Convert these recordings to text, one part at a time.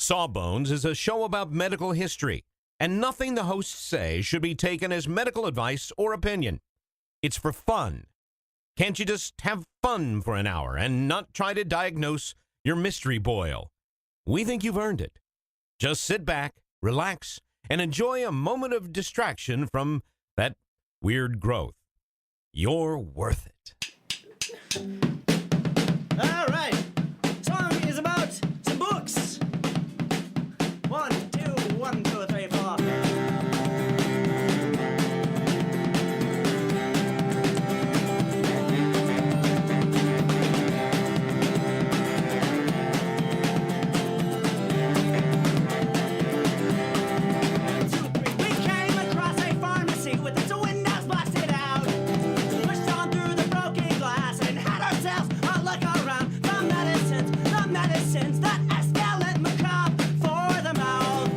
Sawbones is a show about medical history, and nothing the hosts say should be taken as medical advice or opinion. It's for fun. Can't you just have fun for an hour and not try to diagnose your mystery boil? We think you've earned it. Just sit back, relax, and enjoy a moment of distraction from that weird growth. You're worth it. All right. Song is about some books. 1, 2, 1, 2, 3, 4. We came across a pharmacy with its windows blasted out. Pushed on through the broken glass and had ourselves a look around. The medicines that escalate macabre for the mouth.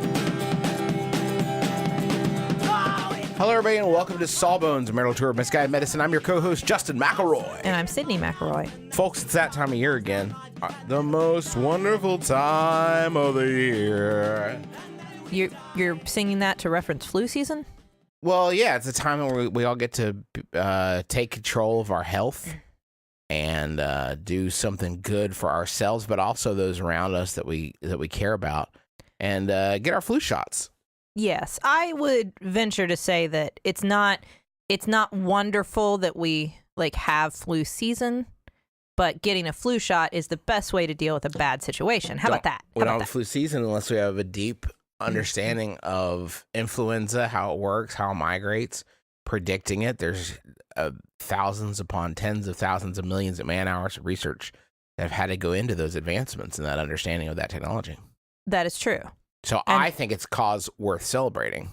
Hello, everybody, and welcome to Sawbones, a marital tour of misguided medicine. I'm your co-host, Justin McElroy. And I'm Sydnee McElroy. Folks, it's that time of year again. The most wonderful time of the year. You're singing that to reference flu season? Well, yeah, it's a time where we all get to take control of our health and do something good for ourselves, but also those around us that we care about, and get our flu shots. Yes, I would venture to say that it's not wonderful that we have flu season, but getting a flu shot is the best way to deal with a bad situation. How about that? We don't have flu season unless we have a deep understanding of influenza, how it works, how it migrates, predicting it. There's thousands upon tens of thousands of millions of man hours of research that have had to go into those advancements and that understanding of that technology. That is true. So I think it's cause worth celebrating.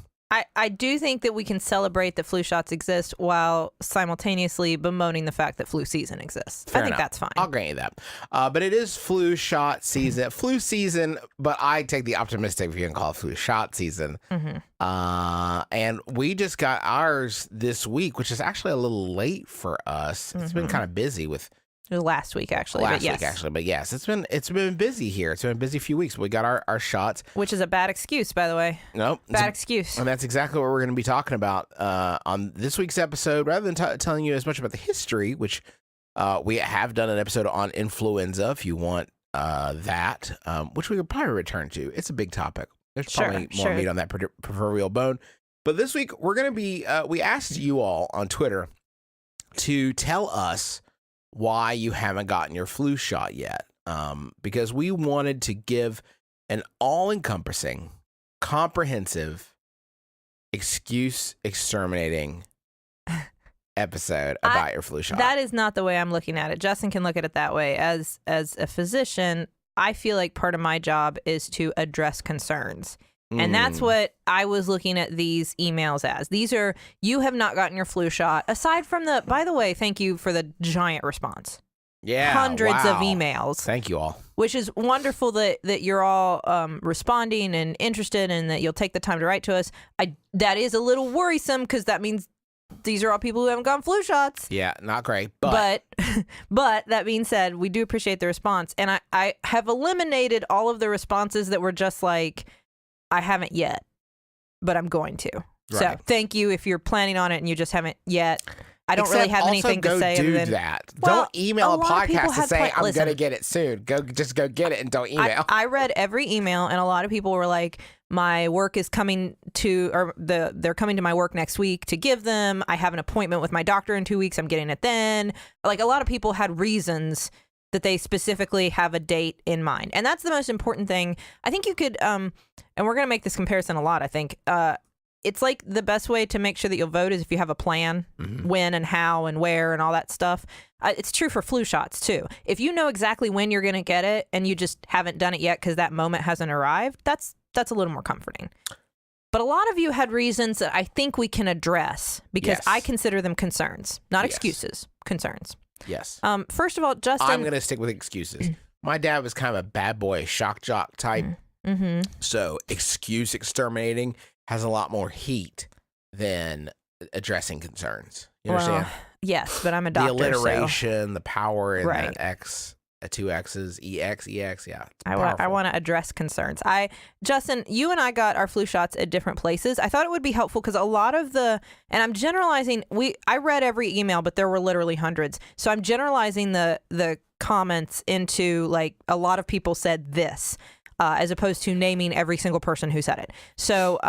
I do think that we can celebrate that flu shots exist while simultaneously bemoaning the fact that flu season exists. Fair I think enough. that's fine. I'll grant you that. But it is flu shot season. Flu season, but I take the optimistic view and call it flu shot season. And we just got ours this week, which is actually a little late for us. It's been kind of busy with... Last week, actually. But yes, it's been busy here. It's been a busy few weeks. We got our shots, Which is a bad excuse, by the way. Nope, Bad excuse. and that's exactly what we're going to be talking about on this week's episode. Rather than telling you as much about the history, which we have done an episode on influenza, if you want that, which we could probably return to. It's a big topic. There's probably more meat on that proverbial bone. But this week we're going to be. We asked you all on Twitter to tell us why you haven't gotten your flu shot yet, because we wanted to give an all-encompassing, comprehensive, excuse-exterminating episode about your flu shot. That is not the way I'm looking at it. Justin can look at it that way. As a physician, I feel like part of my job is to address concerns. And that's what I was looking at these emails as. These are, you have not gotten your flu shot. Aside from by the way, thank you for the giant response. Yeah. Hundreds of wow. emails. Thank you all. Which is wonderful that you're all responding and interested and that you'll take the time to write to us. That is a little worrisome because that means these are all people who haven't gotten flu shots. Yeah, not great. But that being said, we do appreciate the response. And I have eliminated all of the responses that were just like, I haven't yet, but I'm going to. Right. So thank you if you're planning on it and you just haven't yet. I don't really have anything to say. Do that. Don't email a podcast to say I'm going to get it soon. Just go get it and don't email. I read every email and a lot of people were like, my work is coming to, or they're coming to my work next week to give them. I have an appointment with my doctor in 2 weeks. I'm getting it then. Like a lot of people had reasons that they specifically have a date in mind. And that's the most important thing. I think you could, and we're going to make this comparison a lot, I think. It's like the best way to make sure that you'll vote is if you have a plan, when and how and where and all that stuff. It's true for flu shots, too. If you know exactly when you're going to get it and you just haven't done it yet because that moment hasn't arrived, that's a little more comforting. But a lot of you had reasons that I think we can address because I consider them concerns, not excuses, concerns. Yes. First of all, Justin... I'm going to stick with excuses. My dad was kind of a bad boy, shock jock type. So excuse exterminating has a lot more heat than addressing concerns. You understand? Yes, but I'm a doctor. The alliteration, the power in that X two X's, EX. Yeah, it's I powerful. want to address concerns. Justin, you and I got our flu shots at different places. I thought it would be helpful because a lot of and I'm generalizing. I read every email, but there were literally hundreds. So I'm generalizing the comments into like a lot of people said this, as opposed to naming every single person who said it. So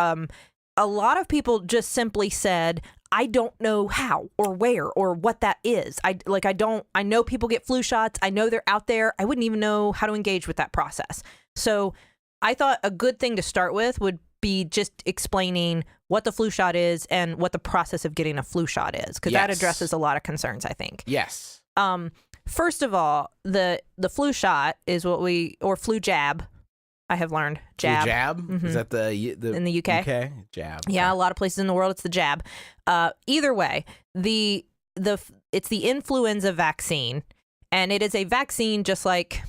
a lot of people just simply said, I don't know how or where or what that is. I know people get flu shots. I know they're out there. I wouldn't even know how to engage with that process. So I thought a good thing to start with would be just explaining what the flu shot is and what the process of getting a flu shot is, because that addresses a lot of concerns, I think. Yes. First of all, the flu shot is or flu jab. I have learned jab. Flu jab? Mm-hmm. Is that the in the UK? UK? Jab. Yeah, a lot of places in the world it's the jab. Either way, it's the influenza vaccine, and it is a vaccine just like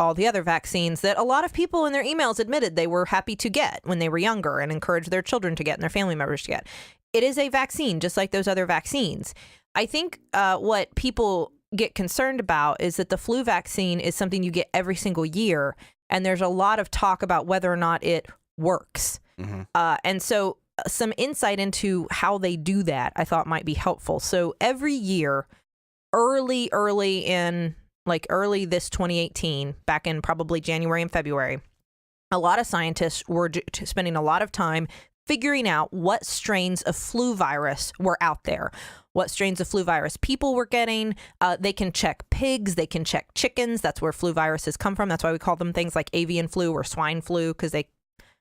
all the other vaccines that a lot of people in their emails admitted they were happy to get when they were younger and encouraged their children to get and their family members to get. It is a vaccine just like those other vaccines. I think what people get concerned about is that the flu vaccine is something you get every single year, and there's a lot of talk about whether or not it works. Mm-hmm. And so some insight into how they do that I thought might be helpful. So every year, early this 2018, back in probably January and February, a lot of scientists were spending a lot of time figuring out what strains of flu virus were out there, what strains of flu virus people were getting. They can check pigs, they can check chickens. That's where flu viruses come from. That's why we call them things like avian flu or swine flu, because they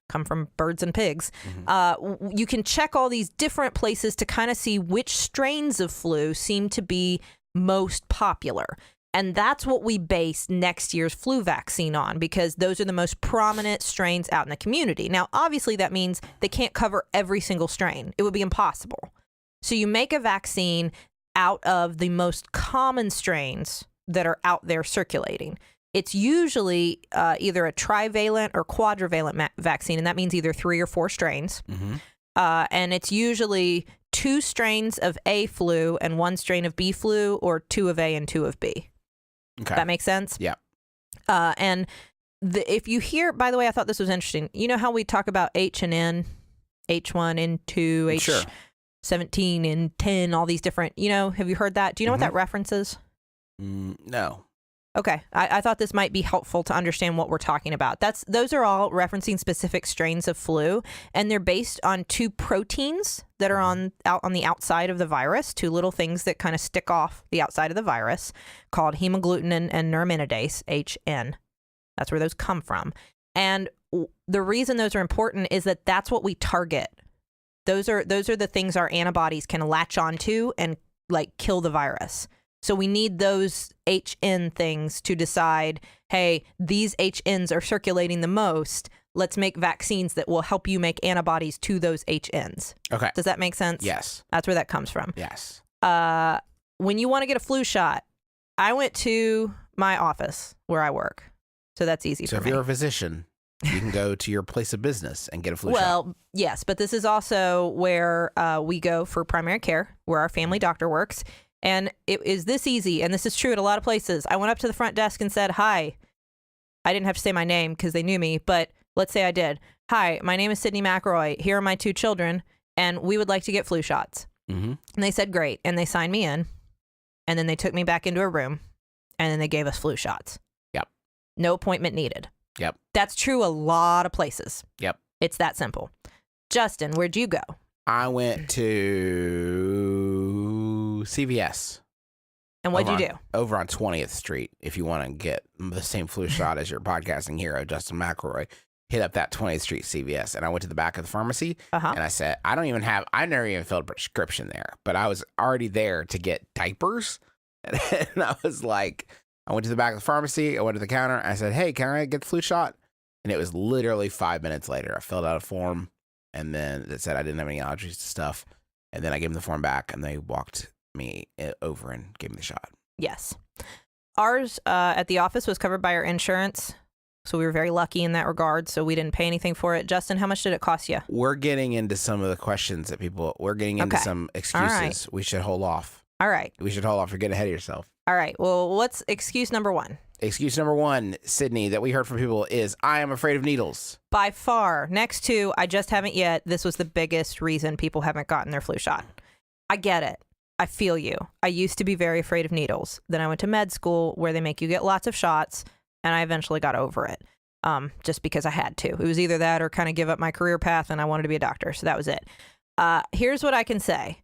come from birds and pigs. Mm-hmm. You can check all these different places to kind of see which strains of flu seem to be most popular. And that's what we base next year's flu vaccine on, because those are the most prominent strains out in the community. Now, obviously, that means they can't cover every single strain. It would be impossible. So you make a vaccine out of the most common strains that are out there circulating. It's usually either a trivalent or quadrivalent vaccine, and that means either 3 or 4 strains. Mm-hmm. And it's usually 2 strains of A flu and 1 strain of B flu, or 2 of A and 2 of B. Okay. That makes sense? Yeah. And if you hear, by the way, I thought this was interesting. You know how we talk about H and N, H1, N2, H17, N10, all these different, have you heard that? Do you know what that reference is? No. Okay. I thought this might be helpful to understand what we're talking about. Those are all referencing specific strains of flu, and they're based on 2 proteins that are out on the outside of the virus, 2 little things that kind of stick off the outside of the virus, called hemagglutinin and neuraminidase, HN. That's where those come from. And the reason those are important is that that's what we target. Those are the things our antibodies can latch onto and like kill the virus. So we need those HN things to decide, hey, these HNs are circulating the most. Let's make vaccines that will help you make antibodies to those HNs. Okay. Does that make sense? Yes. That's where that comes from. Yes. When you want to get a flu shot, I went to my office where I work. So that's easy for me. So if you're a physician, you can go to your place of business and get a flu shot. Well, yes, but this is also where we go for primary care, where our family doctor works. And it is this easy, and this is true at a lot of places. I went up to the front desk and said, hi. I didn't have to say my name because they knew me, but let's say I did. Hi, my name is Sydnee McElroy. Here are my 2 children, and we would like to get flu shots. Mm-hmm. And they said, great. And they signed me in, and then they took me back into a room, and then they gave us flu shots. Yep. No appointment needed. Yep. That's true a lot of places. Yep. It's that simple. Justin, where'd you go? I went to CVS. And what'd you do? Over on 20th Street. If you want to get the same flu shot as your podcasting hero, Justin McElroy, hit up that 20th Street CVS. And I went to the back of the pharmacy and I said, I never even filled a prescription there, but I was already there to get diapers. And I was like, I went to the back of the pharmacy. I went to the counter. And I said, hey, can I get the flu shot? And it was literally 5 minutes later. I filled out a form. And then it said I didn't have any allergies to stuff. And then I gave them the form back, and they walked me over and gave me the shot. Yes. Ours at the office was covered by our insurance. So we were very lucky in that regard. So we didn't pay anything for it. Justin, how much did it cost you? We're getting into some of the questions that we're getting into some excuses. Right. We should hold off. All right. We should hold off. You're getting ahead of yourself. All right. Well, what's excuse number 1? Excuse number one, Sydney, that we heard from people is, I am afraid of needles. By far. Next to, I just haven't yet. This was the biggest reason people haven't gotten their flu shot. I get it. I feel you. I used to be very afraid of needles. Then I went to med school where they make you get lots of shots, and I eventually got over it. Just because I had to. It was either that or kind of give up my career path, and I wanted to be a doctor. So that was it. Here's what I can say.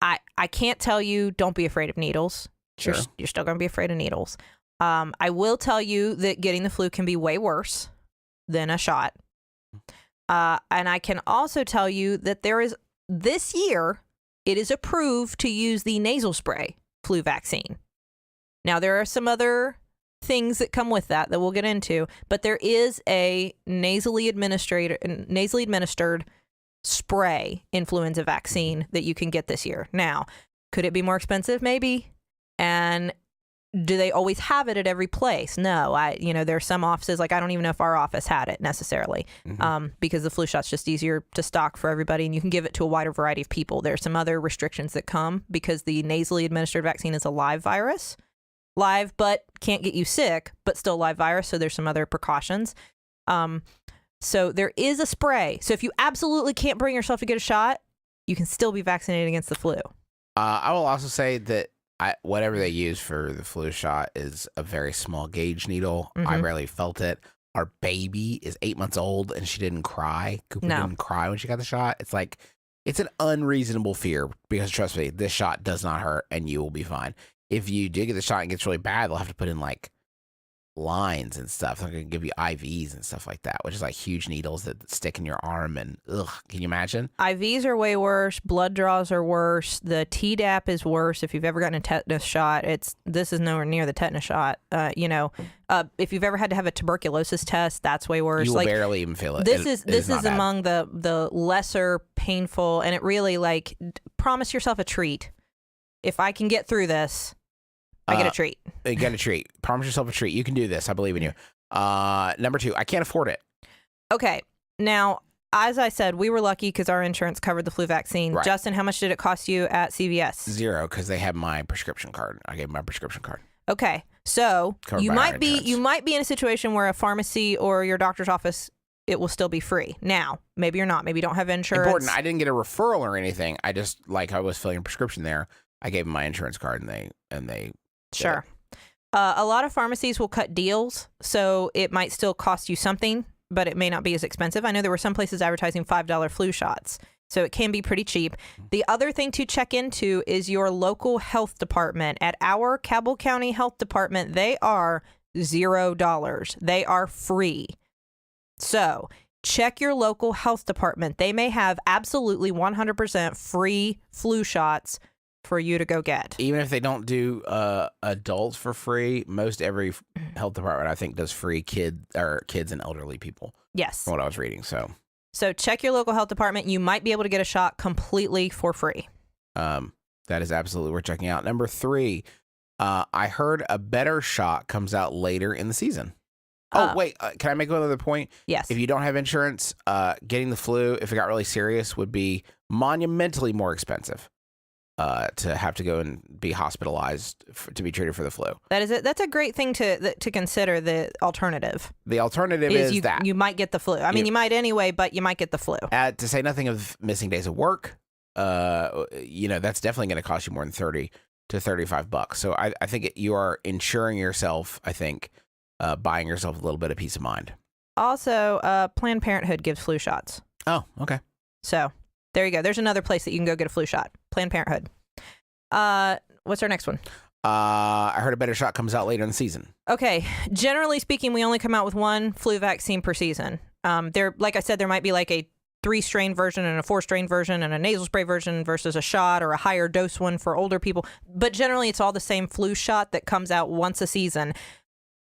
I can't tell you don't be afraid of needles. Sure. You're still going to be afraid of needles. I will tell you that getting the flu can be way worse than a shot. And I can also tell you that this year, it is approved to use the nasal spray flu vaccine. Now, there are some other things that come with that we'll get into, but there is a nasally administered spray influenza vaccine that you can get this year. Now, could it be more expensive? Maybe. And do they always have it at every place? No. There are some offices, like I don't even know if our office had it necessarily, because the flu shot's just easier to stock for everybody, and you can give it to a wider variety of people. There are some other restrictions that come because the nasally administered vaccine is a live virus. Live, but can't get you sick, but still live virus. So there's some other precautions. So there is a spray. So if you absolutely can't bring yourself to get a shot, you can still be vaccinated against the flu. I will also say that whatever they use for the flu shot is a very small gauge needle. I rarely felt it. Our baby is 8 months old and she didn't cry. Cooper didn't cry when she got the shot. It's like, it's an unreasonable fear because trust me, this shot does not hurt and you will be fine. If you do get the shot and it gets really bad, they'll have to put in like lines and stuff. They're going to give you IVs and stuff like that, which is like huge needles that stick in your arm. And can you imagine? IVs are way worse. Blood draws are worse. The Tdap is worse. If you've ever gotten a tetanus shot, this is nowhere near the tetanus shot. If you've ever had to have a tuberculosis test, that's way worse. You will barely even feel it. This is among the lesser painful, and it really promise yourself a treat. If I can get through this, I get a treat. You get a treat. Promise yourself a treat. You can do this. I believe in you. Number two, I can't afford it. Okay. Now, as I said, we were lucky because our insurance covered the flu vaccine. Right. Justin, how much did it cost you at CVS? $0, because they have my prescription card. I gave them my prescription card. Okay. So Covered you by our might be in a situation where a pharmacy or your doctor's office, it will still be free. Now, maybe you're not. Maybe you don't have insurance. Important. I didn't get a referral or anything. I just, I was filling a prescription there. I gave them my insurance card and they Sure. A lot of pharmacies will cut deals, so it might still cost you something, but it may not be as expensive. I know there were some places advertising $5 flu shots, so it can be pretty cheap. The other thing to check into is your local health department. At our Cabell County Health Department, they are $0. They are free. So check your local health department. They may have absolutely 100% free flu shots for you to go get. Even if they don't do adults for free, most every health department I think does free kids and elderly people. Yes. From what I was reading. So check your local health department. You might be able to get a shot completely for free. That is absolutely worth checking out. Number three, I heard a better shot comes out later in the season. Oh, wait. Can I make another point? Yes. If you don't have insurance, getting the flu, if it got really serious, would be monumentally more expensive. To have to go and be hospitalized to be treated for the flu. That is it. That's a great thing to consider. The alternative. The alternative is that you might get the flu. I mean, you might anyway, but you might get the flu. To say nothing of missing days of work. That's definitely going to cost you more than $30 to $35. So I think you are insuring yourself. I think buying yourself a little bit of peace of mind. Also, Planned Parenthood gives flu shots. Oh, okay. So. There you go. There's another place that you can go get a flu shot. Planned Parenthood. What's our next one? I heard a better shot comes out later in the season. Okay. Generally speaking, we only come out with one flu vaccine per season. Like I said, there might be like a 3-strain version and a 4-strain version and a nasal spray version versus a shot or a higher dose one for older people. But generally, it's all the same flu shot that comes out once a season.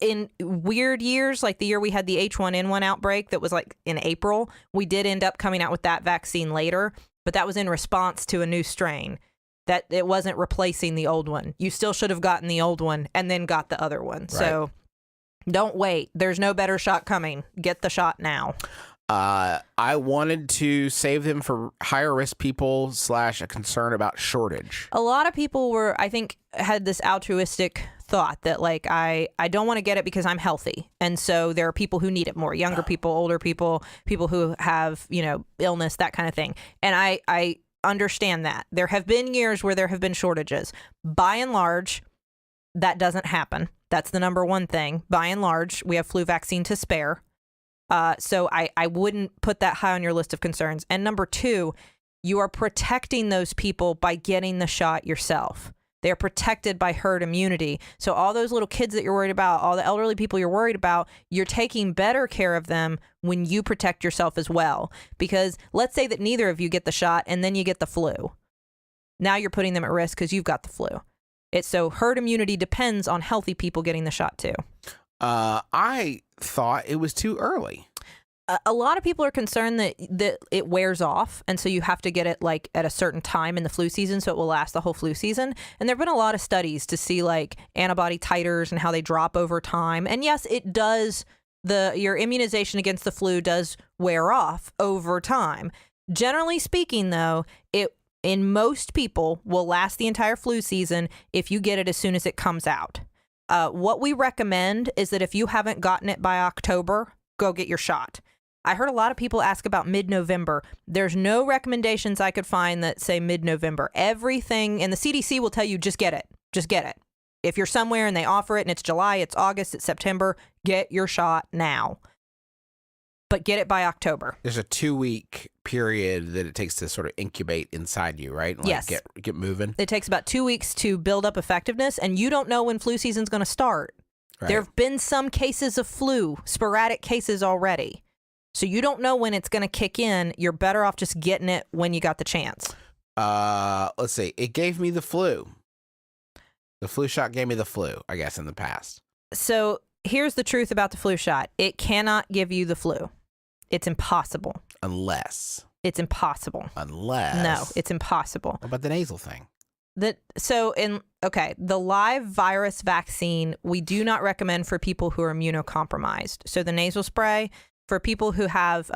In weird years, like the year we had the H1N1 outbreak that was like in April, we did end up coming out with that vaccine later, but that was in response to a new strain. That it wasn't replacing the old one. You still should have gotten the old one and then got the other one. Right. So don't wait. There's no better shot coming. Get the shot now. I wanted to save them for higher risk people / a concern about shortage. A lot of people I think, had this altruistic thought that like I don't want to get it because I'm healthy, and so there are people who need it more, younger people, older people, people who have, you know, illness, that kind of thing. And I understand that there have been years where there have been shortages. By and large, that doesn't happen. That's the number one thing. By and large, we have flu vaccine to spare. So I wouldn't put that high on your list of concerns. And number two, you are protecting those people by getting the shot yourself. They're protected by herd immunity. So all those little kids that you're worried about, all the elderly people you're worried about, you're taking better care of them when you protect yourself as well. Because let's say that neither of you get the shot and then you get the flu. Now you're putting them at risk because you've got the flu. So herd immunity depends on healthy people getting the shot too. I thought it was too early. A lot of people are concerned that it wears off, and so you have to get it like at a certain time in the flu season so it will last the whole flu season. And there have been a lot of studies to see like antibody titers and how they drop over time. And yes, it does, your immunization against the flu does wear off over time. Generally speaking, though, it in most people will last the entire flu season if you get it as soon as it comes out. What we recommend is that if you haven't gotten it by October, go get your shot. I heard a lot of people ask about mid-November. There's no recommendations I could find that say mid-November. Everything, and the CDC will tell you, just get it. Just get it. If you're somewhere and they offer it and it's July, it's August, it's September, get your shot now. But get it by October. There's a 2-week period that it takes to sort of incubate inside you, right? Like yes. Get moving. It takes about 2 weeks to build up effectiveness, and you don't know when flu season's going to start. Right. There have been some cases of flu, sporadic cases already. So you don't know when it's going to kick in. You're better off just getting it when you got the chance. Let's see. It gave me the flu. The flu shot gave me the flu, I guess, in the past. So here's the truth about the flu shot. It cannot give you the flu. It's impossible. Unless. It's impossible. Unless. No, it's impossible. What about the nasal thing? The live virus vaccine, we do not recommend for people who are immunocompromised. So the nasal spray, for people who have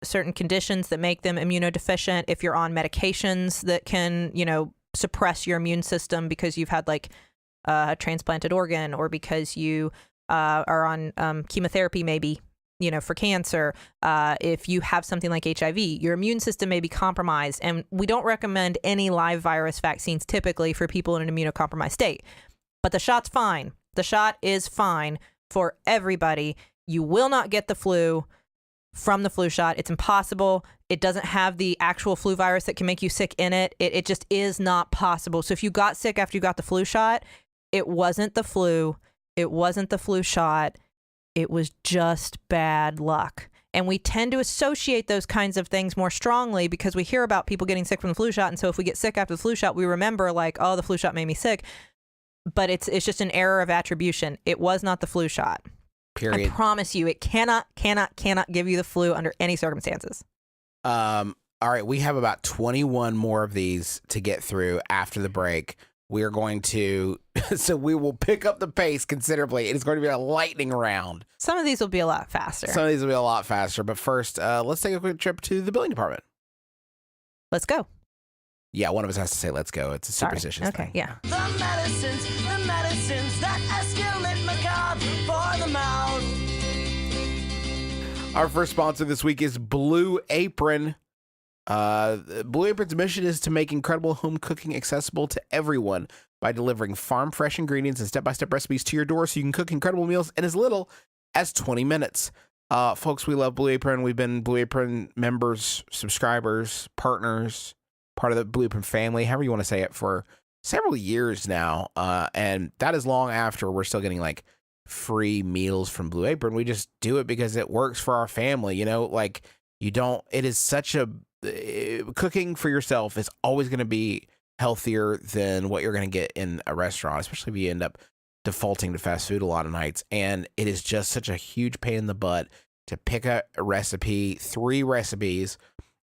certain conditions that make them immunodeficient, if you're on medications that can, you know, suppress your immune system because you've had like a transplanted organ, or because you are on chemotherapy, maybe, you know, for cancer, if you have something like HIV, your immune system may be compromised. And we don't recommend any live virus vaccines typically for people in an immunocompromised state. But the shot's fine. The shot is fine for everybody. You will not get the flu from the flu shot. It's impossible. It doesn't have the actual flu virus that can make you sick in it. It just is not possible. So if you got sick after you got the flu shot, it wasn't the flu. It wasn't the flu shot. It was just bad luck. And we tend to associate those kinds of things more strongly because we hear about people getting sick from the flu shot. And so if we get sick after the flu shot, we remember like, oh, the flu shot made me sick. But it's just an error of attribution. It was not the flu shot. Period. I promise you, it cannot give you the flu under any circumstances. All right, we have about 21 more of these to get through after the break. We are going to, so we will pick up the pace considerably. It is going to be a lightning round. Some of these will be a lot faster. But first, let's take a quick trip to the billing department. Let's go. Yeah, one of us has to say let's go. It's a superstitious thing. Okay, yeah. The medicines that escalate macabre for the mouth. Our first sponsor this week is Blue Apron. Blue Apron's mission is to make incredible home cooking accessible to everyone by delivering farm fresh ingredients and step-by-step recipes to your door so you can cook incredible meals in as little as 20 minutes. Folks, we love Blue Apron. We've been Blue Apron members, subscribers, partners, part of the Blue Apron family, however you want to say it, for several years now. And that is long after we're still getting like free meals from Blue Apron. We just do it because it works for our family. You know, like it is such a, cooking for yourself is always going to be healthier than what you're going to get in a restaurant, especially if you end up defaulting to fast food a lot of nights. And it is just such a huge pain in the butt to pick a recipe, 3 recipes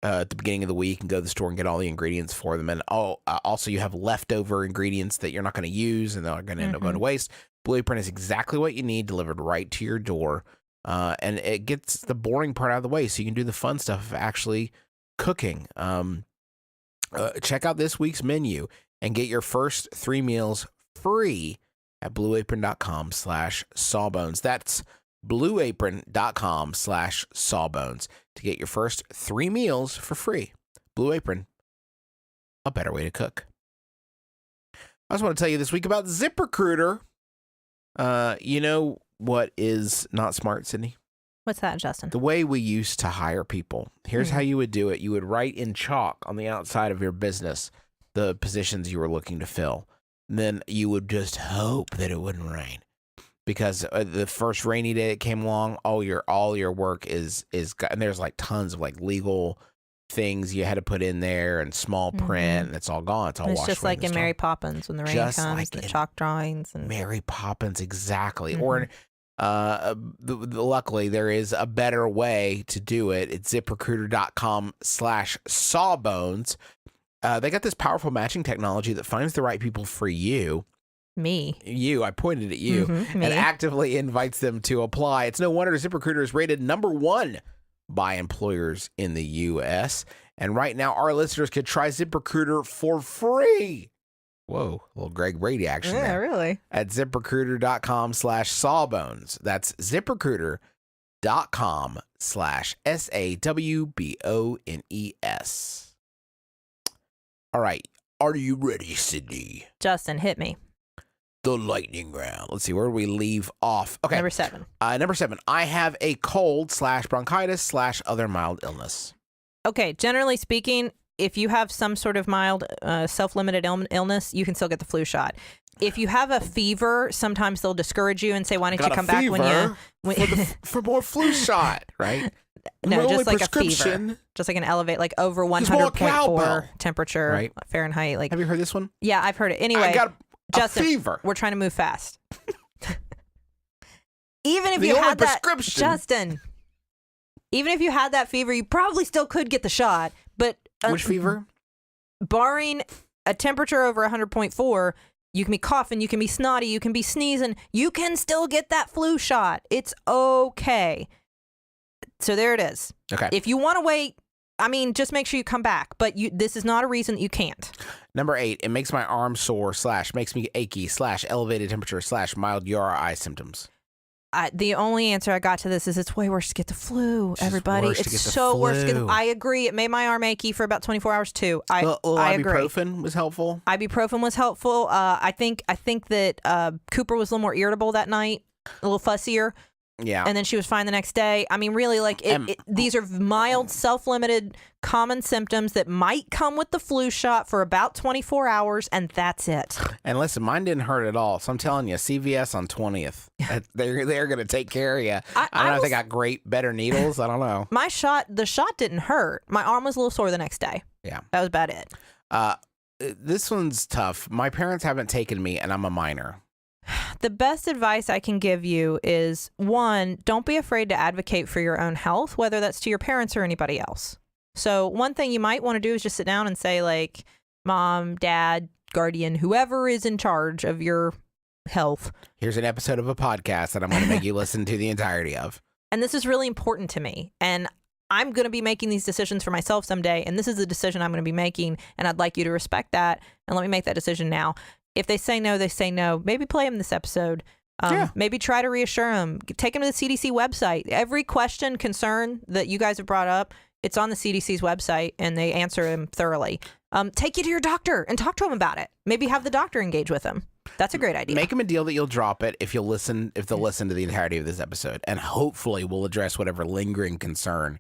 at the beginning of the week and go to the store and get all the ingredients for them. And also you have leftover ingredients that you're not going to use and they're going to end up going to waste. Blue Apron is exactly what you need delivered right to your door. And it gets the boring part out of the way so you can do the fun stuff of actually cooking. Check out this week's menu and get your first 3 meals free at blueapron.com/sawbones. That's blueapron.com/sawbones to get your first 3 meals for free. Blue Apron, a better way to cook. I just want to tell you this week about ZipRecruiter. You know what is not smart, Sydney? What's that, Justin? The way we used to hire people. Here's how you would do it. You would write in chalk on the outside of your business the positions you were looking to fill. And then you would just hope that it wouldn't rain. Because the first rainy day that came along, all your work is and there's like tons of like legal things you had to put in there and small print, and it's all gone. It's all washed away. It's just like in Mary Poppins when the rain Just comes, like the in chalk drawings. And Mary Poppins, exactly. Or luckily, there is a better way to do it. It's ZipRecruiter.com/sawbones. They got this powerful matching technology that finds the right people for you. Me. I pointed at you, and actively invites them to apply. It's no wonder ZipRecruiter is rated #1 by employers in the U.S. And right now, our listeners could try ZipRecruiter for free. Whoa, a little Greg Brady action there. Really? At ZipRecruiter.com/sawbones. That's ZipRecruiter.com/SAWBONES. All right. Are you ready, Sydney? Justin, hit me. The lightning round. Let's see, where do we leave off? Okay. Number 7. Number 7. I have a cold/bronchitis/other mild illness. Okay, generally speaking, if you have some sort of mild self-limited illness, you can still get the flu shot. If you have a fever, sometimes they'll discourage you and say, why don't you come back for more flu shot, right? No, just like a fever. Just like an elevate, like over 100.4 temperature, right? Fahrenheit. Like, have you heard this one? Yeah, I've heard it. Anyway, I got Justin, a fever. We're trying to move fast. Even if you had that, Justin, even if you had that fever, you probably still could get the shot. But which fever? Barring a temperature over 100.4, you can be coughing, you can be snotty, you can be sneezing, you can still get that flu shot. It's okay. So there it is. Okay. If you want to wait, I mean, just make sure you come back. But this is not a reason that you can't. Number 8, it makes my arm sore / makes me achy / elevated temperature / mild URI symptoms. The only answer I got to this is it's way worse to get the flu, everybody. It's so worse to get I agree. It made my arm achy for about 24 hours too. I agree. Ibuprofen was helpful. Ibuprofen was helpful. I think that Cooper was a little more irritable that night, a little fussier. Yeah. And then she was fine the next day. I mean, really, like these are mild, self-limited, common symptoms that might come with the flu shot for about 24 hours, and that's it. And listen, mine didn't hurt at all. So I'm telling you, CVS on 20th, they're going to take care of you. I don't know if they got better needles. I don't know. The shot didn't hurt. My arm was a little sore the next day. Yeah. That was about it. This one's tough. My parents haven't taken me, and I'm a minor. The best advice I can give you is, 1, don't be afraid to advocate for your own health, whether that's to your parents or anybody else. So one thing you might want to do is just sit down and say, like, mom, dad, guardian, whoever is in charge of your health. Here's an episode of a podcast that I'm going to make you listen to the entirety of. And this is really important to me. And I'm going to be making these decisions for myself someday. And this is a decision I'm going to be making. And I'd like you to respect that. And let me make that decision now. If they say no, they say no. Maybe play them this episode. Maybe try to reassure them. Take them to the CDC website. Every question, concern that you guys have brought up, it's on the CDC's website, and they answer them thoroughly. Take you to your doctor and talk to them about it. Maybe have the doctor engage with them. That's a great idea. Make them a deal that you'll drop it if they'll listen to the entirety of this episode, and hopefully we'll address whatever lingering concern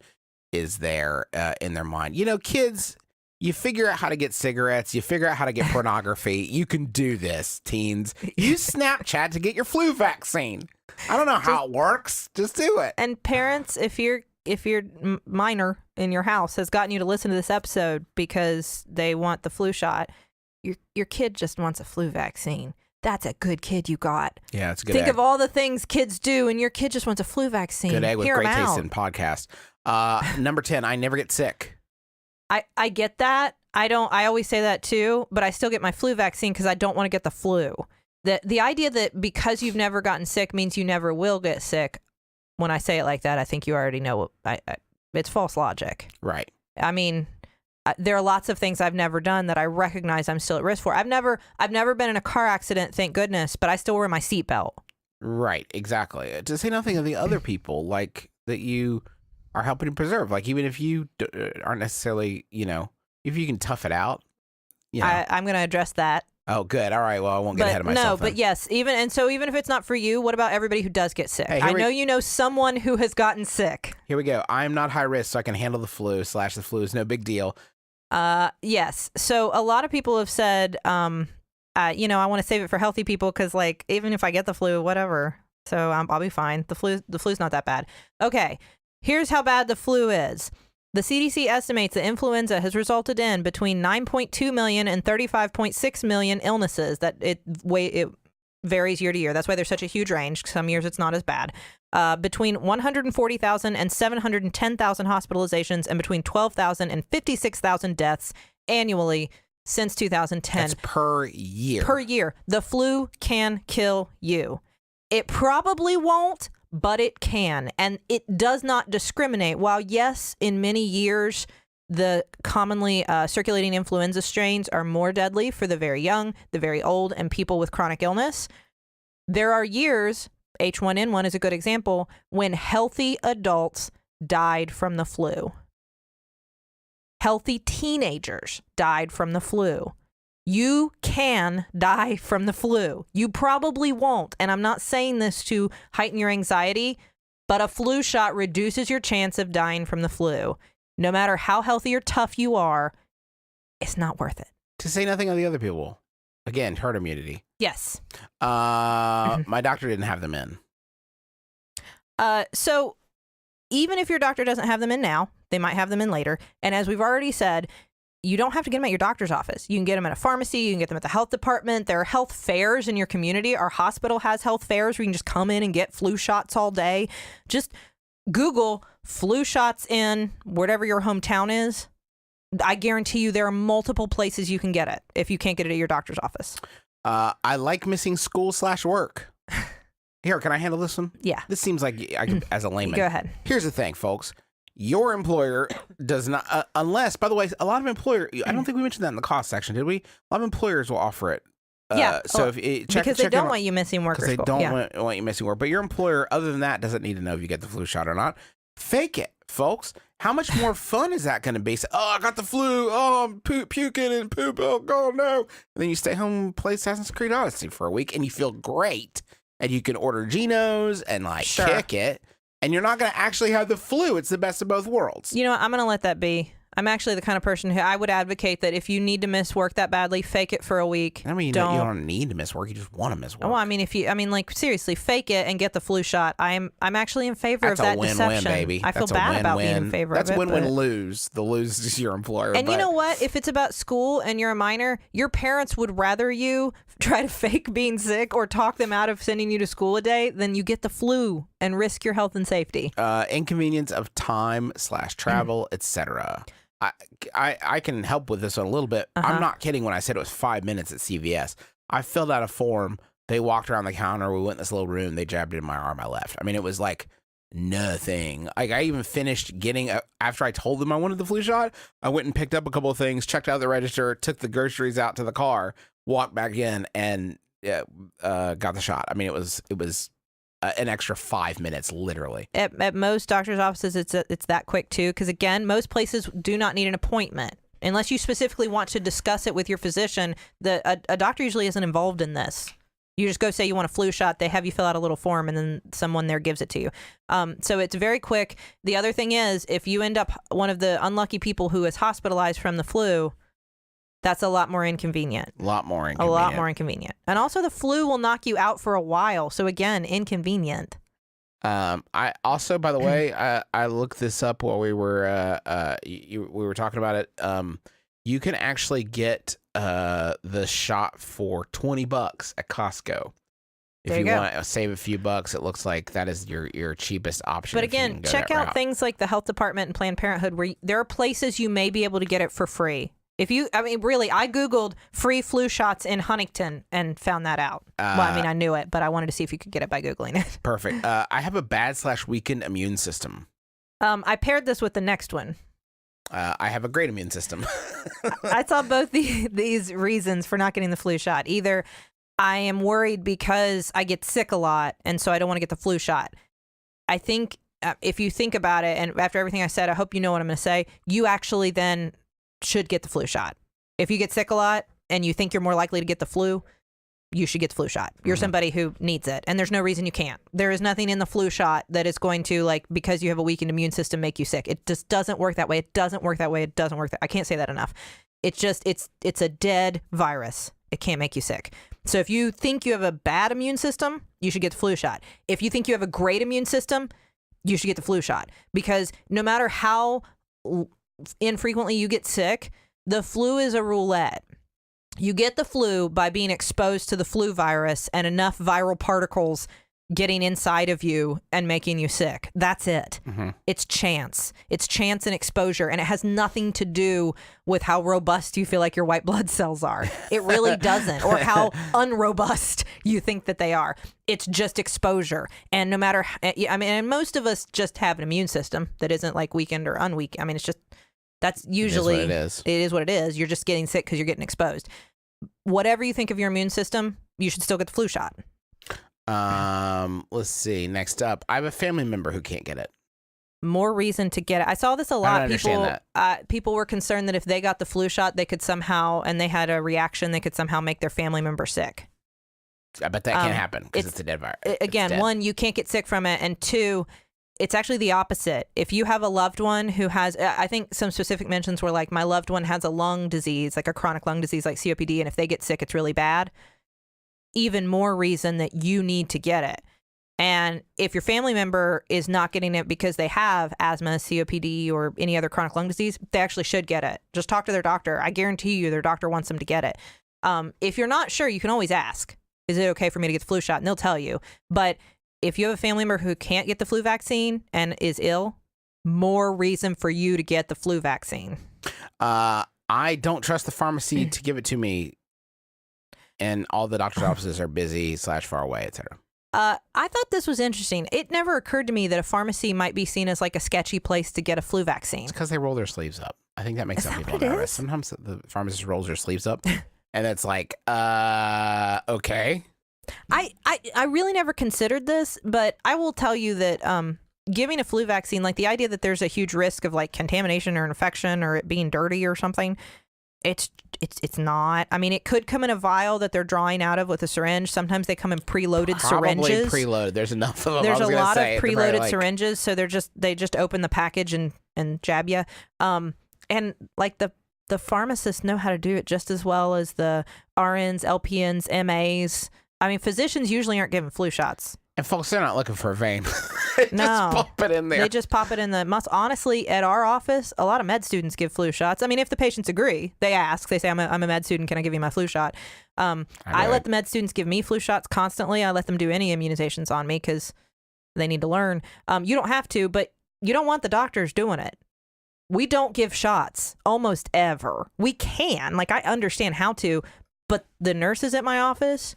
is there in their mind. You know, kids. You figure out how to get cigarettes. You figure out how to get pornography. You can do this, teens. Use Snapchat to get your flu vaccine. I don't know how it works. Just do it. And parents, if your minor in your house has gotten you to listen to this episode because they want the flu shot, your kid just wants a flu vaccine. That's a good kid you got. Yeah, it's a good. Think of all the things kids do, and your kid just wants a flu vaccine. Good egg with great taste in podcast. Number 10, I never get sick. I get that. I always say that too, but I still get my flu vaccine because I don't want to get the flu. The idea that because you've never gotten sick means you never will get sick, when I say it like that, I think you already know it's false logic. Right. I mean, there are lots of things I've never done that I recognize I'm still at risk for. I've never been in a car accident, thank goodness, but I still wear my seatbelt. Right, exactly. To say nothing of the other people, like, that you are helping to preserve. Like, even if you aren't necessarily, if you can tough it out, I'm going to address that. Oh, good. All right. Well, I won't get ahead of myself. No, but yes, even if it's not for you, what about everybody who does get sick? Hey, I know you know someone who has gotten sick. Here we go. I'm not high risk, so I can handle the flu. / the flu is no big deal. Yes. So a lot of people have said, I want to save it for healthy people because, like, even if I get the flu, whatever. So I'll be fine. The flu's not that bad. Okay. Here's how bad the flu is. The CDC estimates that influenza has resulted in between 9.2 million and 35.6 million illnesses. That it varies year to year. That's why there's such a huge range. Some years it's not as bad. Between 140,000 and 710,000 hospitalizations and between 12,000 and 56,000 deaths annually since 2010. That's per year. Per year. The flu can kill you. It probably won't, but it can. And it does not discriminate. While, yes, in many years, the commonly circulating influenza strains are more deadly for the very young, the very old, and people with chronic illness, there are years, H1N1 is a good example, when healthy adults died from the flu. Healthy teenagers died from the flu. You can die from the flu. You probably won't. And I'm not saying this to heighten your anxiety, but a flu shot reduces your chance of dying from the flu. No matter how healthy or tough you are, it's not worth it. To say nothing of the other people. Again, herd immunity. Yes. My doctor didn't have them in. So even if your doctor doesn't have them in now, they might have them in later. And as we've already said, you don't have to get them at your doctor's office. You can get them at a pharmacy. You can get them at the health department. There are health fairs in your community. Our hospital has health fairs where you can just come in and get flu shots all day. Just Google flu shots in whatever your hometown is. I guarantee you there are multiple places you can get it if you can't get it at your doctor's office. I like missing school / work. Here, can I handle this one? Yeah. This seems like I could, as a layman. Go ahead. Here's the thing, folks. Your employer does not, unless, by the way, a lot of employers, I don't think we mentioned that in the cost section, did we? A lot of employers will offer it. Yeah. So if because they don't want you missing work or school. Because they don't want you missing work. But your employer, other than that, doesn't need to know if you get the flu shot or not. Fake it, folks. How much more fun is that going to be? Oh, I got the flu. Oh, I'm puking and poop. Oh, God, no. And then you stay home and play Assassin's Creed Odyssey for a week and you feel great. And you can order Geno's and kick it. And you're not going to actually have the flu. It's the best of both worlds. You know what? I'm going to let that be. I'm actually the kind of person who I would advocate that if you need to miss work that badly, fake it for a week. I mean, you don't need to miss work. You just want to miss work. Well, I mean, seriously, fake it and get the flu shot. I'm actually in favor of that deception. That's a win-win, baby. I feel bad about being in favor of it. That's win-win-lose. The lose is your employer. And you know what? If it's about school and you're a minor, your parents would rather you try to fake being sick or talk them out of sending you to school a day than you get the flu and risk your health and safety. Inconvenience of time / travel, etc. I can help with this one a little bit. I'm not kidding when I said it was 5 minutes at CVS. I filled out a form. They walked around the counter. We went in this little room. They jabbed it in my arm. I left. I mean, it was like nothing. I even finished getting, after I told them I wanted the flu shot, I went and picked up a couple of things, checked out the register, took the groceries out to the car, walked back in, and got the shot. I mean, it was an extra 5 minutes, literally. At most doctor's offices, it's that quick too. Because again, most places do not need an appointment unless you specifically want to discuss it with your physician. A doctor usually isn't involved in this. You just go say you want a flu shot. They have you fill out a little form, and then someone there gives it to you. So it's very quick. The other thing is, if you end up one of the unlucky people who is hospitalized from the flu, that's a lot more inconvenient. A lot more inconvenient. And also the flu will knock you out for a while. So again, inconvenient. I also, by the way, I looked this up while we were we were talking about it. You can actually get the shot for $20 at Costco. If you want to save a few bucks, it looks like that is your cheapest option. But again, check out things like the health department and Planned Parenthood, where there are places you may be able to get it for free. I Googled free flu shots in Huntington and found that out. I knew it, but I wanted to see if you could get it by Googling it. Perfect. I have a bad / weakened immune system. I paired this with the next one. I have a great immune system. I saw both these reasons for not getting the flu shot. Either I am worried because I get sick a lot, and so I don't want to get the flu shot. I think if you think about it, and after everything I said, I hope you know what I'm going to say, you actually then should get the flu shot. If you get sick a lot and you think you're more likely to get the flu, you should get the flu shot. You're somebody who needs it, and there's no reason you can't. There is nothing in the flu shot that is going to, like, because you have a weakened immune system, make you sick. It just doesn't work that way. It doesn't work that way. It doesn't work I can't say that enough. It's just, it's a dead virus. It can't make you sick. So if you think you have a bad immune system, you should get the flu shot. If you think you have a great immune system, you should get the flu shot, because no matter how infrequently you get sick, the flu is a roulette. You get the flu by being exposed to the flu virus and enough viral particles getting inside of you and making you sick. That's it. It's chance. It's chance and exposure, and it has nothing to do with how robust you feel like your white blood cells are. It really doesn't, or how unrobust you think that they are. It's just exposure. And no matter, I mean, and most of us just have an immune system that isn't like weakened or unweakened. I mean, it's just, that's usually, it is what it is. You're just getting sick because you're getting exposed. Whatever you think of your immune system, you should still get the flu shot. Let's see. Next up, I have a family member who can't get it. More reason to get it. I saw this a lot. I don't understand that. People were concerned that if they got the flu shot, they could somehow, and they had a reaction, they could somehow make their family member sick. I bet that can't happen because it's a dead virus. Again, one, you can't get sick from it, and two, it's actually the opposite. If you have a loved one who has, I think some specific mentions were like, my loved one has a lung disease, like a chronic lung disease like COPD, and if they get sick, it's really bad. Even more reason that you need to get it. And if your family member is not getting it because they have asthma, COPD, or any other chronic lung disease, they actually should get it. Just talk to their doctor. I guarantee you their doctor wants them to get it. If you're not sure, you can always ask, is it okay for me to get the flu shot? And they'll tell you. But if you have a family member who can't get the flu vaccine and is ill, more reason for you to get the flu vaccine. I don't trust the pharmacy to give it to me, and all the doctor's offices are busy / far away, etc. I thought this was interesting. It never occurred to me that a pharmacy might be seen as like a sketchy place to get a flu vaccine. It's because they roll their sleeves up. I think that makes some people nervous. Sometimes the pharmacist rolls their sleeves up, and it's like, okay. I really never considered this, but I will tell you that giving a flu vaccine, like the idea that there's a huge risk of like contamination or infection or it being dirty or something, it's not. I mean, it could come in a vial that they're drawing out of with a syringe. Sometimes they come in preloaded syringes. Probably preloaded. There's enough of them. There's a lot of preloaded syringes, so they just open the package and jab you. And like the pharmacists know how to do it just as well as the RNs, LPNs, MAs. I mean, physicians usually aren't giving flu shots. And folks, they're not looking for a vein. No. Just pop it in there. They just pop it in the muscle. Honestly, at our office, a lot of med students give flu shots. I mean, if the patients agree, they ask. They say, I'm a med student. Can I give you my flu shot? I let the med students give me flu shots constantly. I let them do any immunizations on me because they need to learn. You don't have to, but you don't want the doctors doing it. We don't give shots almost ever. We can. Like, I understand how to, but the nurses at my office,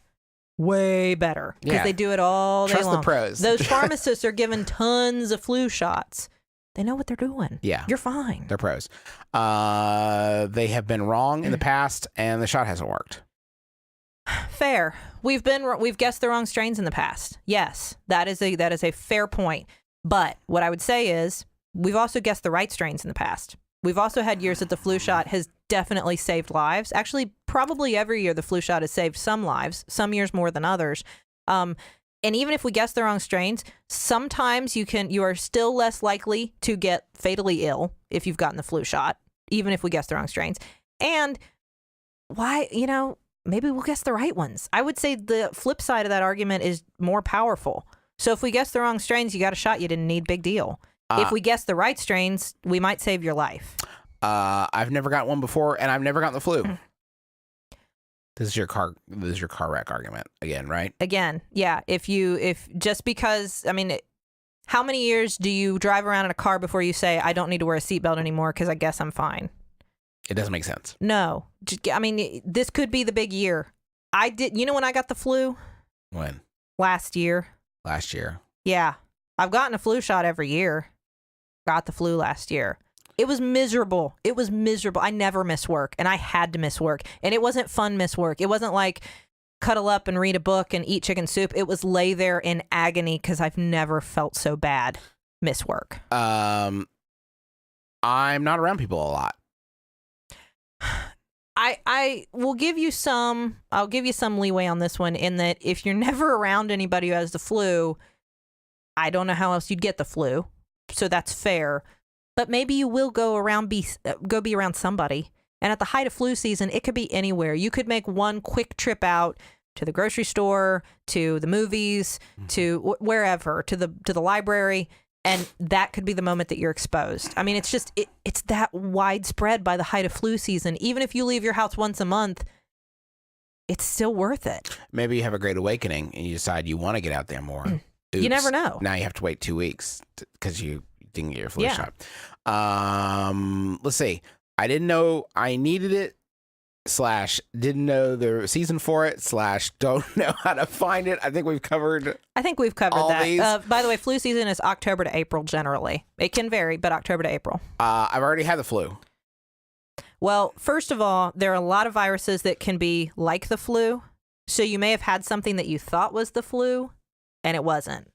way better because they do it all day long. Trust the pros. Those pharmacists are given tons of flu shots. They know what they're doing. Yeah. You're fine. They're pros. They have been wrong in the past, and the shot hasn't worked. Fair. We've guessed the wrong strains in the past. Yes, that is a fair point. But what I would say is we've also guessed the right strains in the past. We've also had years that the flu shot has definitely saved lives. Actually, probably every year the flu shot has saved some lives, some years more than others. And even if we guess the wrong strains, sometimes you are still less likely to get fatally ill if you've gotten the flu shot, even if we guess the wrong strains. And why, maybe we'll guess the right ones. I would say the flip side of that argument is more powerful. So if we guess the wrong strains, you got a shot you didn't need, big deal. If we guess the right strains, we might save your life. I've never got one before, and I've never gotten the flu. This is your car wreck argument again, right? Again, yeah. If just because, I mean, how many years do you drive around in a car before you say, I don't need to wear a seatbelt anymore because I guess I'm fine? It doesn't make sense. No. I mean, this could be the big year. I did. You know when I got the flu? When? Last year. Last year. Yeah. I've gotten a flu shot every year. Got the flu last year. It was miserable. It was miserable. I never miss work, and I had to miss work. And it wasn't fun miss work. It wasn't like cuddle up and read a book and eat chicken soup. It was lay there in agony because I've never felt so bad miss work. I'm not around people a lot. I will give you some, I'll give you some leeway on this one in that if you're never around anybody who has the flu, I don't know how else you'd get the flu. So that's fair. But maybe you will go be around somebody. And at the height of flu season, it could be anywhere. You could make one quick trip out to the grocery store, to the movies, to wherever, to the library. And that could be the moment that you're exposed. I mean, it's just, it's that widespread by the height of flu season. Even if you leave your house once a month, it's still worth it. Maybe you have a great awakening and you decide you want to get out there more. Oops. You never know. Now you have to wait 2 weeks because you didn't get your flu shot. Let's see. I didn't know I needed it / didn't know the season for it / don't know how to find it. I think we've covered all that. These. By the way, flu season is October to April generally. It can vary, but October to April. I've already had the flu. Well, first of all, there are a lot of viruses that can be like the flu. So you may have had something that you thought was the flu and it wasn't.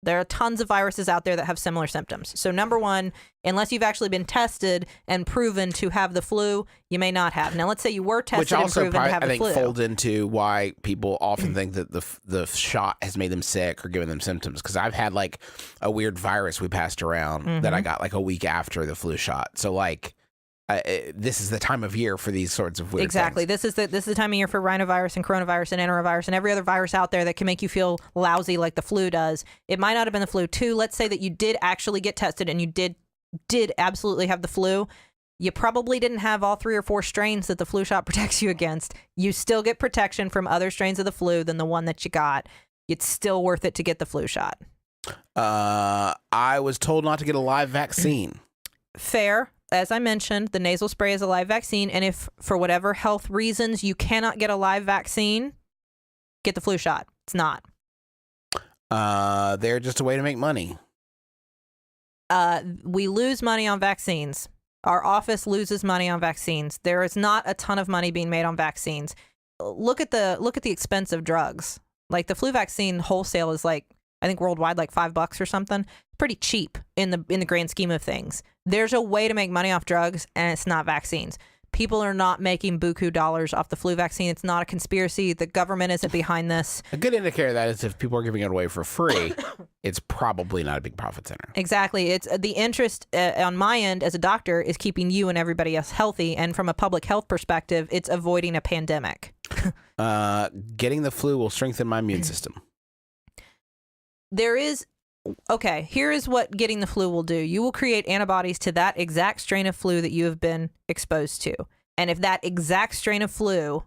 There are tons of viruses out there that have similar symptoms. So number one, unless you've actually been tested and proven to have the flu, you may not have. Now, let's say you were tested and proven to have the flu. Which also folds into why people often think that the shot has made them sick or given them symptoms. Because I've had like a weird virus we passed around that I got like a week after the flu shot. So like this is the time of year for these sorts of weird things. This is the time of year for rhinovirus and coronavirus and enterovirus and every other virus out there that can make you feel lousy like the flu does. It might not have been the flu too. Let's say that you did actually get tested and you did absolutely have the flu. You probably didn't have all 3 or 4 strains that the flu shot protects you against. You still get protection from other strains of the flu than the one that you got. It's still worth it to get the flu shot. I was told not to get a live vaccine. Fair. As I mentioned, the nasal spray is a live vaccine, and if for whatever health reasons you cannot get a live vaccine, get the flu shot. It's not. They're just a way to make money. We lose money on vaccines. Our office loses money on vaccines. There is not a ton of money being made on vaccines. Look at the expense of drugs. Like the flu vaccine wholesale is like, I think worldwide like $5 or something. Pretty cheap in the grand scheme of things. There's a way to make money off drugs, and it's not vaccines. People are not making buku dollars off the flu vaccine. It's not a conspiracy. The government isn't behind this. A good indicator of that is if people are giving it away for free, it's probably not a big profit center. Exactly. It's the interest on my end as a doctor is keeping you and everybody else healthy. And from a public health perspective, it's avoiding a pandemic. Getting the flu will strengthen my immune system. Here is what getting the flu will do. You will create antibodies to that exact strain of flu that you have been exposed to. And if that exact strain of flu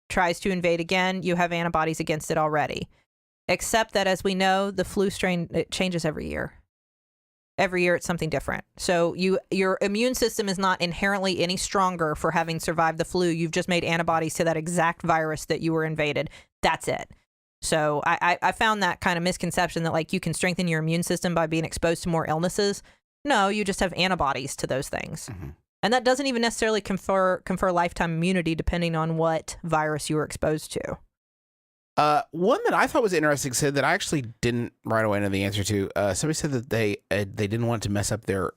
tries to invade again, you have antibodies against it already. Except that, as we know, the flu strain, it changes every year. Every year it's something different. So your immune system is not inherently any stronger for having survived the flu. You've just made antibodies to that exact virus that you were invaded. That's it. So I found that kind of misconception that like you can strengthen your immune system by being exposed to more illnesses. No, you just have antibodies to those things. Mm-hmm. And that doesn't even necessarily confer lifetime immunity depending on what virus you were exposed to. One that I thought was interesting said that I actually didn't right away know the answer to. Somebody said that they didn't want to mess up their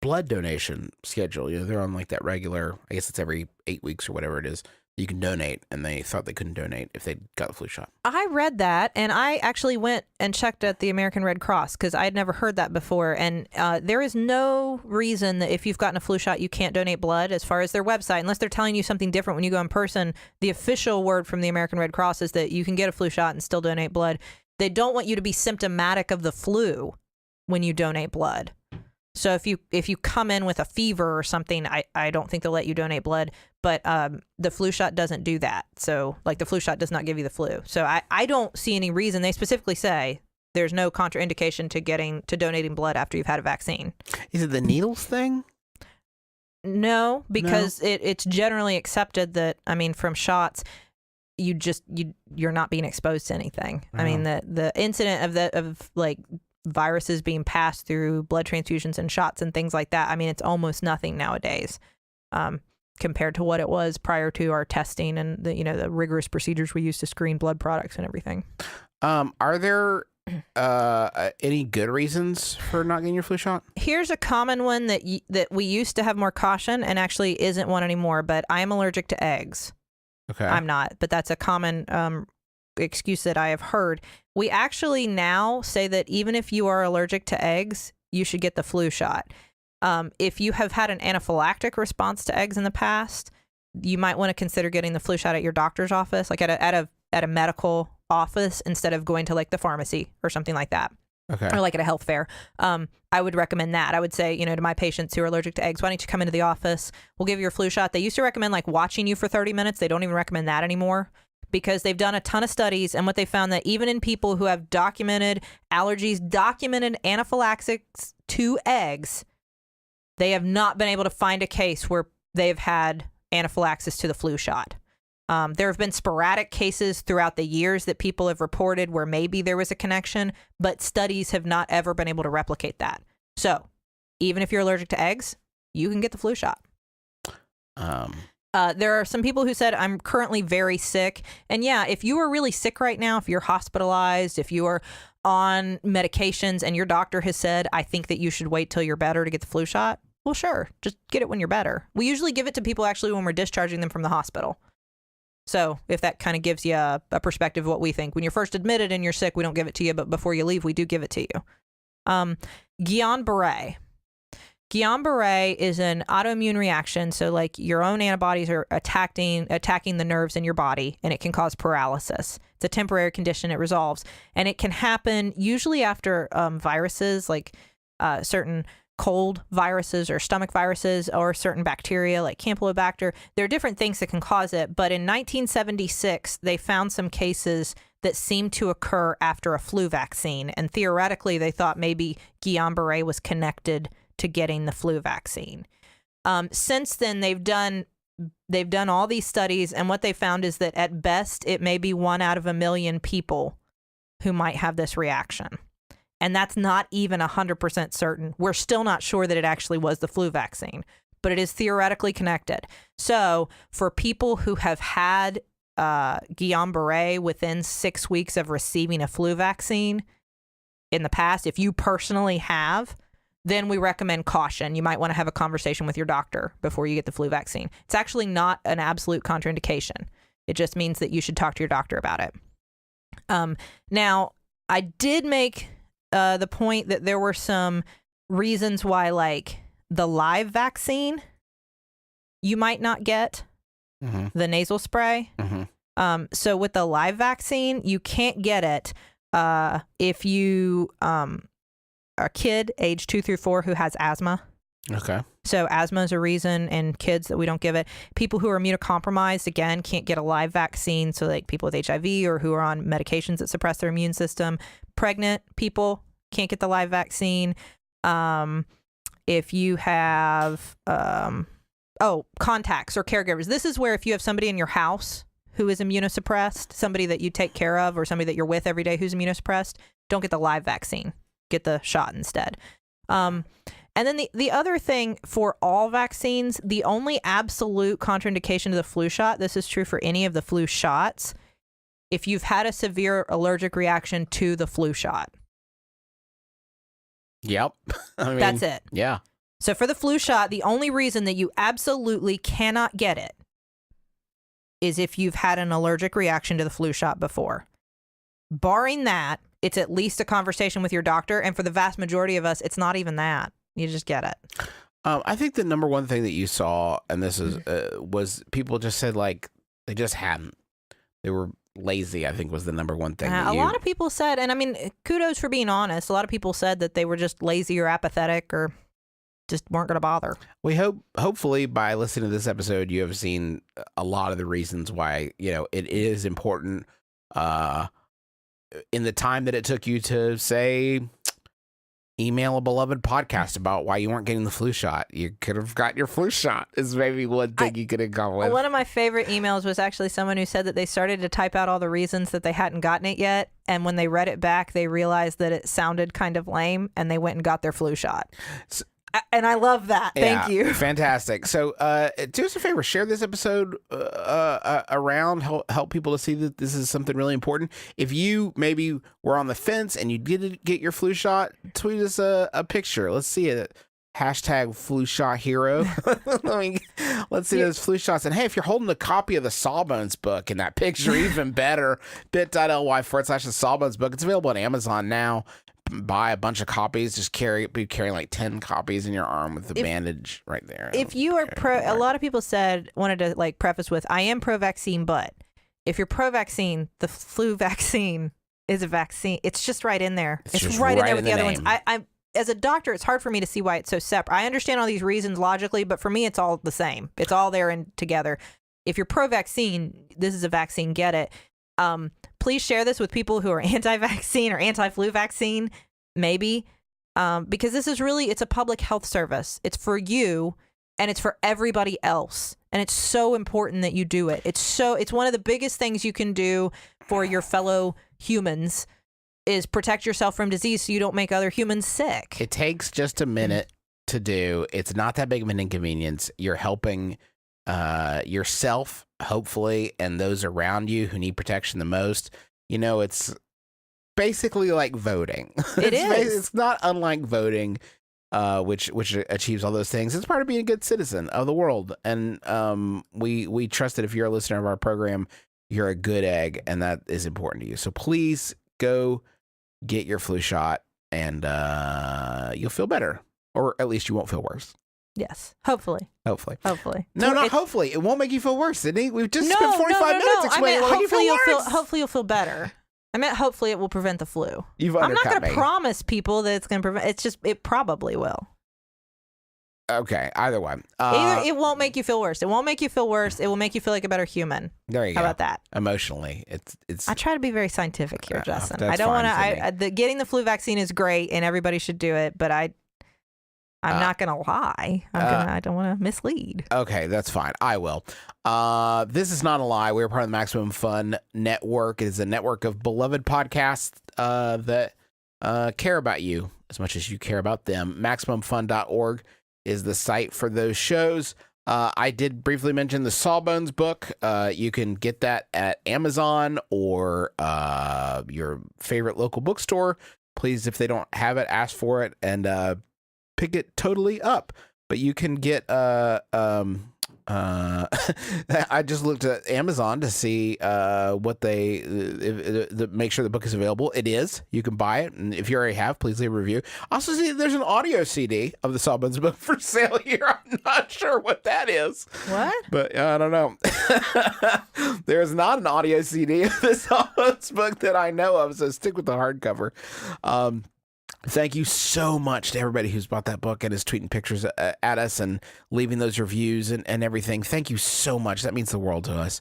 blood donation schedule. You know, they're on like that regular, I guess it's every 8 weeks or whatever it is. You can donate, and they thought they couldn't donate if they got the flu shot. I read that, and I actually went and checked at the American Red Cross because I had never heard that before. And there is no reason that if you've gotten a flu shot, you can't donate blood as far as their website, unless they're telling you something different when you go in person. The official word from the American Red Cross is that you can get a flu shot and still donate blood. They don't want you to be symptomatic of the flu when you donate blood. So if you come in with a fever or something, I don't think they'll let you donate blood. But the flu shot doesn't do that. So like the flu shot does not give you the flu. So I don't see any reason. They specifically say there's no contraindication to donating blood after you've had a vaccine. Is it the needles thing? No, because it's generally accepted that, I mean, from shots, you're not being exposed to anything. I mean, the incident of viruses being passed through blood transfusions and shots and things like that. I mean, it's almost nothing nowadays compared to what it was prior to our testing and the rigorous procedures we used to screen blood products and everything. Are there any good reasons for not getting your flu shot? Here's a common one that we used to have more caution and actually isn't one anymore, but I am allergic to eggs. Okay. I'm not, but that's a common excuse that I have heard. We actually now say that even if you are allergic to eggs, you should get the flu shot. If you have had an anaphylactic response to eggs in the past, you might want to consider getting the flu shot at your doctor's office, like at a medical office, instead of going to like the pharmacy or something like that. Okay. Or like at a health fair. I would recommend that. I would say, to my patients who are allergic to eggs, why don't you come into the office? We'll give you your flu shot. They used to recommend like watching you for 30 minutes. They don't even recommend that anymore because they've done a ton of studies. And what they found that even in people who have documented allergies, documented anaphylaxis to eggs, they have not been able to find a case where they've had anaphylaxis to the flu shot. There have been sporadic cases throughout the years that people have reported where maybe there was a connection, but studies have not ever been able to replicate that. So even if you're allergic to eggs, you can get the flu shot. There are some people who said, I'm currently very sick. And yeah, if you are really sick right now, if you're hospitalized, if you are on medications and your doctor has said, I think that you should wait till you're better to get the flu shot. Well, sure. Just get it when you're better. We usually give it to people actually when we're discharging them from the hospital. So if that kind of gives you a perspective of what we think. When you're first admitted and you're sick, we don't give it to you, but before you leave, we do give it to you. Guillain-Barré. Guillain-Barré is an autoimmune reaction. So like your own antibodies are attacking the nerves in your body, and it can cause paralysis. It's a temporary condition. It resolves. And it can happen usually after viruses, like certain cold viruses or stomach viruses or certain bacteria like Campylobacter. There are different things that can cause it. But in 1976, they found some cases that seemed to occur after a flu vaccine. And theoretically, they thought maybe Guillain-Barré was connected to getting the flu vaccine. Since then, they've done all these studies. And what they found is that at best, it may be 1 out of a million people who might have this reaction. And that's not even 100% certain. We're still not sure that it actually was the flu vaccine, but it is theoretically connected. So for people who have had Guillain-Barré within 6 weeks of receiving a flu vaccine in the past, if you personally have, then we recommend caution. You might want to have a conversation with your doctor before you get the flu vaccine. It's actually not an absolute contraindication. It just means that you should talk to your doctor about it. Now, I did make the point that there were some reasons why, like the live vaccine, you might not get the nasal spray. So with the live vaccine, you can't get it if you are a kid age 2 through 4 who has asthma. Okay. So asthma is a reason in kids that we don't give it. People who are immunocompromised, again, can't get a live vaccine. So like people with HIV or who are on medications that suppress their immune system. Pregnant people can't get the live vaccine. If you have, contacts or caregivers. This is where if you have somebody in your house who is immunosuppressed, somebody that you take care of or somebody that you're with every day who's immunosuppressed, don't get the live vaccine. Get the shot instead. And then the other thing for all vaccines, the only absolute contraindication to the flu shot, this is true for any of the flu shots, if you've had a severe allergic reaction to the flu shot. Yep. That's it. Yeah. So for the flu shot, the only reason that you absolutely cannot get it is if you've had an allergic reaction to the flu shot before. Barring that, it's at least a conversation with your doctor. And for the vast majority of us, it's not even that. You just get it. I think the number one thing that you saw, and this is was people just said like they just hadn't. They were lazy, I think was the number one thing. A lot of people said, and I mean, kudos for being honest. A lot of people said that they were just lazy or apathetic or just weren't going to bother. We hopefully by listening to this episode, you have seen a lot of the reasons why, it is important in the time that it took you to say, email a beloved podcast about why you weren't getting the flu shot. You could have got your flu shot is maybe one thing you could have gone with. One of my favorite emails was actually someone who said that they started to type out all the reasons that they hadn't gotten it yet. And when they read it back, they realized that it sounded kind of lame and they went and got their flu shot. And I love that. Thank you. Fantastic. So do us a favor, share this episode around, help people to see that this is something really important. If you maybe were on the fence and you did get your flu shot, tweet us a picture. Let's see it. Hashtag flu shot hero. Let's see those flu shots. And hey, if you're holding a copy of the Sawbones book in that picture, even better, bit.ly/the Sawbones book. It's available on Amazon now. Buy a bunch of copies. Just be carrying like 10 copies in your arm with the bandage right there. If you are a lot of people wanted to like preface with, I am pro-vaccine, but if you're pro-vaccine, the flu vaccine is a vaccine. It's just right in there. It's right in there with the other ones. I as a doctor, it's hard for me to see why it's so separate. I understand all these reasons logically, but for me, it's all the same. It's all there and together. If you're pro-vaccine, this is a vaccine. Get it. Please share this with people who are anti-vaccine or anti-flu vaccine, maybe, because this is really, it's a public health service. It's for you and it's for everybody else. And it's so important that you do it. It's one of the biggest things you can do for your fellow humans is protect yourself from disease so you don't make other humans sick. It takes just a minute to do. It's not that big of an inconvenience. You're helping yourself, hopefully, and those around you who need protection the most. You know, it's basically like voting. It's not unlike voting, which achieves all those things. It's part of being a good citizen of the world. And we trust that if you're a listener of our program, you're a good egg, and that is important to you. So please go get your flu shot, and you'll feel better, or at least you won't feel worse. Yes. Hopefully. No, So not hopefully. It won't make you feel worse, Sydney. We've just spent 45 minutes explaining what you feel worse. Hopefully you'll feel better. I meant hopefully it will prevent the flu. I'm not going to promise people that it's going to prevent. It's just, it probably will. Okay. Either way. Either it won't make you feel worse. It won't make you feel worse. It will make you feel like a better human. There you go. How about that? Emotionally, it's. I try to be very scientific here, Justin. That's I don't want fine, to. Getting the flu vaccine is great, and everybody should do it. But I'm not going to lie. I don't want to mislead. Okay, that's fine. I will. This is not a lie. We're part of the Maximum Fun Network. It is a network of beloved podcasts that care about you as much as you care about them. MaximumFun.org is the site for those shows. I did briefly mention the Sawbones book. You can get that at Amazon or your favorite local bookstore. Please, if they don't have it, ask for it and pick it totally up. But you can get I just looked at Amazon to see what make sure the book is available. It is. You can buy it, and if you already have, please leave a review. Also, see there's an audio CD of the Sawbones book for sale here. I'm not sure what that is. What? But I don't know. There is not an audio CD of the Sawbones book that I know of, so stick with the hardcover. Thank you so much to everybody who's bought that book and is tweeting pictures at us and leaving those reviews and everything. Thank you so much. That means the world to us.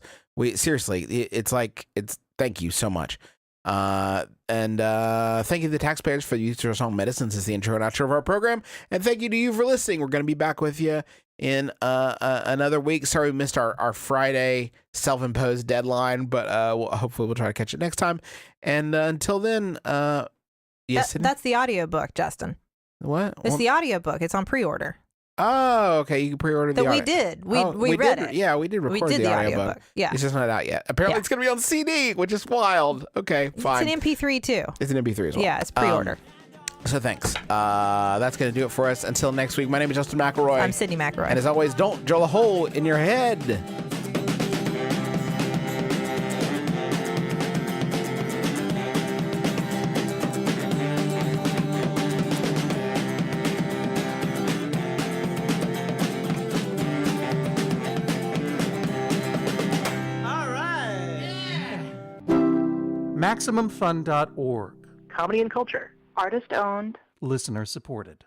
Seriously, thank you so much. And thank you to the taxpayers for the use of our song Medicines as the intro and outro of our program. And thank you to you for listening. We're going to be back with you in another week. Sorry we missed our Friday self-imposed deadline, but hopefully we'll try to catch it next time. And until then, yes, that's the audiobook, Justin. What? It's the audiobook. It's on pre-order. Oh, okay. You can pre-order the we did. We read it. Yeah, we did record the audiobook. Yeah. It's just not out yet. Apparently it's going to be on CD, which is wild. Okay, fine. It's an MP3 too. It's an MP3 as well. Yeah, it's pre-order. So thanks. That's going to do it for us. Until next week, my name is Justin McElroy. I'm Sydnee McElroy. And as always, don't drill a hole in your head. MaximumFun.org. Comedy and culture. Artist owned. Listener supported.